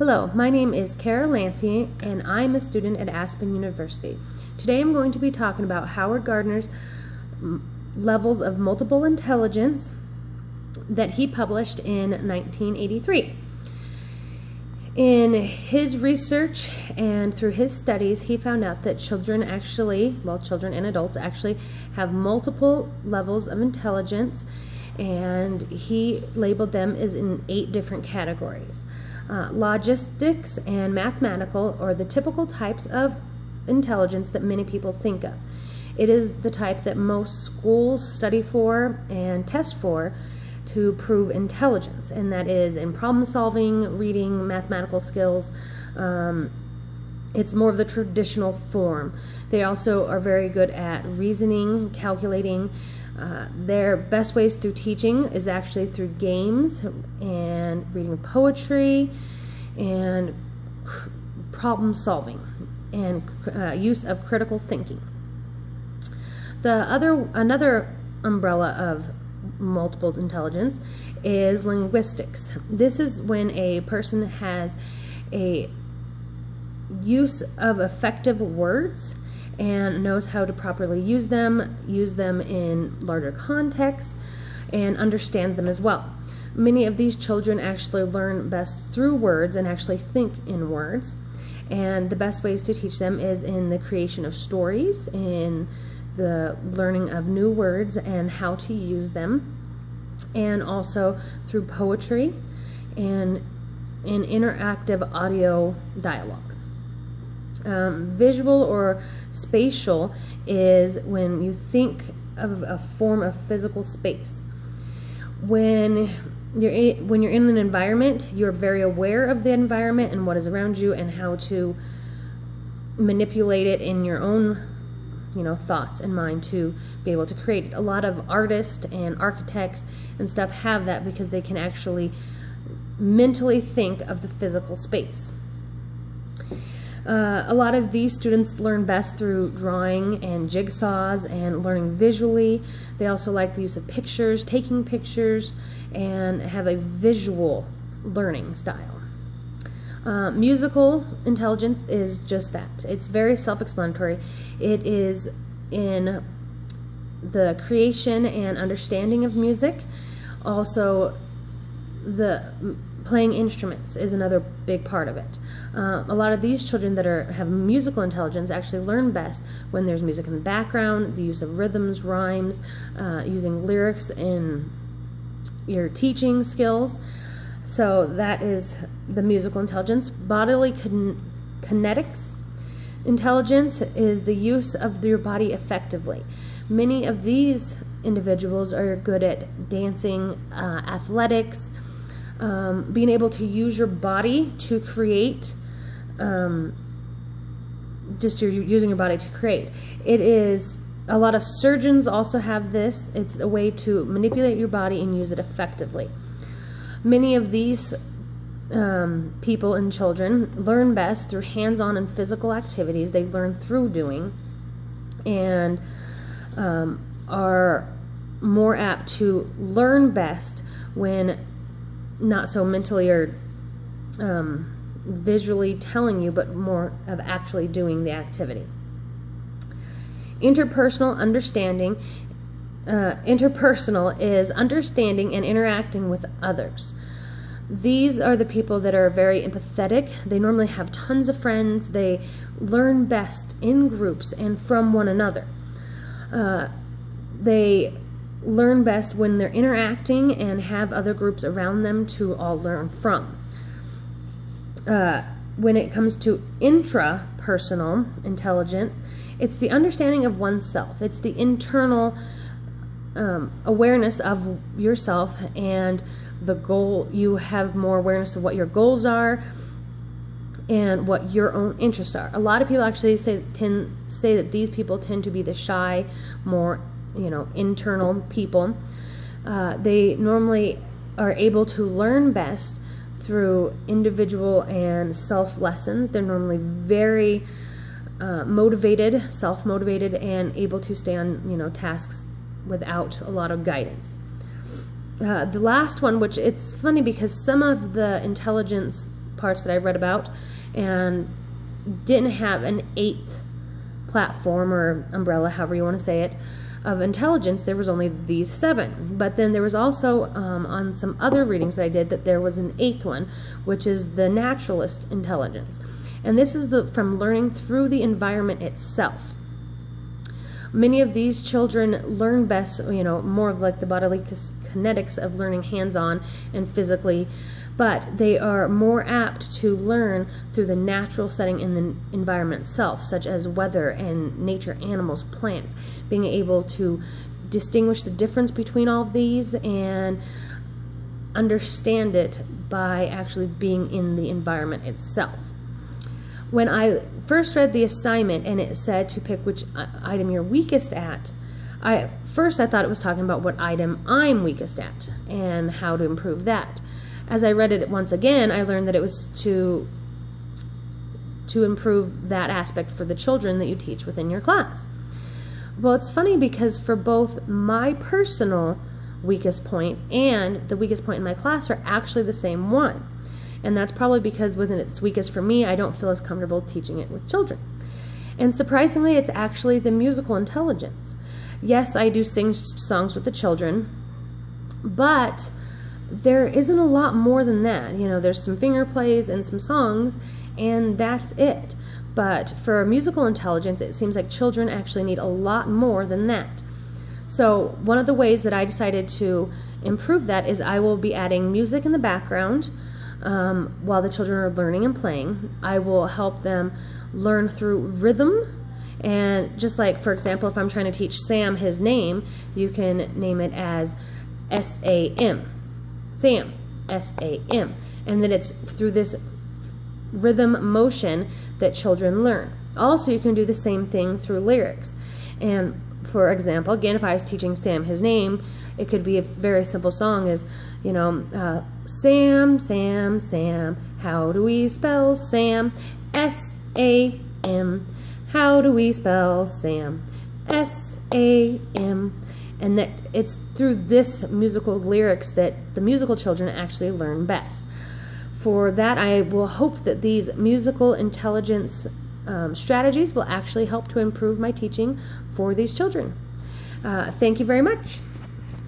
Hello, my name is Kara Lancey, and I'm a student at Aspen University. Today I'm going to be talking about Howard Gardner's levels of multiple intelligence that he published in 1983. In his research and through his studies, he found out that children and adults actually have multiple levels of intelligence, and he labeled them as in 8 different categories. Logistics and mathematical are the typical types of intelligence that many people think of. It is the type that most schools study for and test for to prove intelligence, and that is in problem solving, reading, mathematical skills. It's more of the traditional form. They also are very good at reasoning, calculating. Their best ways through teaching is actually through games and reading poetry and problem solving and use of critical thinking. Another umbrella of multiple intelligence is linguistics. This is when a person has a use of effective words and knows how to properly use them in larger contexts, and understands them as well. Many of these children actually learn best through words and actually think in words, and the best ways to teach them is in the creation of stories, in the learning of new words and how to use them, and also through poetry and in interactive audio dialogue. Visual or spatial is when you think of a form of physical space. When you're in an environment, you're very aware of the environment and what is around you and how to manipulate it in your own thoughts and mind to be able to create it. A lot of artists and architects and stuff have that because they can actually mentally think of the physical space. A lot of these students learn best through drawing and jigsaws and learning visually. They also like the use of pictures, taking pictures, and have a visual learning style. Musical intelligence is just that. It's very self-explanatory. It is in the creation and understanding of music. Also, the playing instruments is another big part of it. A lot of these children that have musical intelligence actually learn best when there's music in the background, the use of rhythms, rhymes, using lyrics in your teaching skills. So that is the musical intelligence. Bodily kinetics intelligence is the use of your body effectively. Many of these individuals are good at dancing, athletics, being able to use your body to create, using your body to create. It is, a lot of surgeons also have this. It's a way to manipulate your body and use it effectively. Many of these people and children learn best through hands-on and physical activities. They learn through doing, and are more apt to learn best when not so mentally or visually telling you, but more of actually doing the activity. Interpersonal is understanding and interacting with others. These are the people that are very empathetic. They normally have tons of friends. They learn best in groups and from one another. They learn best when they're interacting and have other groups around them to all learn from. When it comes to intrapersonal intelligence, it's the understanding of oneself. It's the internal awareness of yourself and the goal. You have more awareness of what your goals are and what your own interests are. A lot of people actually say that these people tend to be the shy, more internal people. They normally are able to learn best through individual and self lessons. They're normally very motivated, self-motivated, and able to stay on tasks without a lot of guidance. The last one, which it's funny because some of the intelligence parts that I read about, and didn't have an eighth platform or umbrella, however you want to say it, of intelligence. There was only these 7. But then there was also, on some other readings that I did, that there was an 8th one, which is the naturalist intelligence. And this is from learning through the environment itself. Many of these children learn best, more of like the bodily kinetics of learning hands-on and physically, but they are more apt to learn through the natural setting in the environment itself, such as weather and nature, animals, plants, being able to distinguish the difference between all of these and understand it by actually being in the environment itself. When I first read the assignment and it said to pick which item you're weakest at, first I thought it was talking about what item I'm weakest at and how to improve that. As I read it once again, I learned that it was to improve that aspect for the children that you teach within your class. Well, it's funny because for both my personal weakest point and the weakest point in my class are actually the same one. And that's probably because when it's weakest for me, I don't feel as comfortable teaching it with children. And surprisingly, it's actually the musical intelligence. Yes, I do sing songs with the children, but there isn't a lot more than that. There's some finger plays and some songs, and that's it. But for musical intelligence, it seems like children actually need a lot more than that. So one of the ways that I decided to improve that is I will be adding music in the background while the children are learning and playing. I will help them learn through rhythm. And just like, for example, if I'm trying to teach Sam his name, you can name it as S-A-M. Sam, S-A-M. And then it's through this rhythm motion that children learn. Also, you can do the same thing through lyrics. And for example, again, if I was teaching Sam his name, it could be a very simple song as, Sam, Sam, Sam, how do we spell Sam? S-A-M. How do we spell Sam? S-A-M. And that it's through this musical lyrics that the musical children actually learn best. For that, I will hope that these musical intelligence strategies will actually help to improve my teaching for these children. Thank you very much.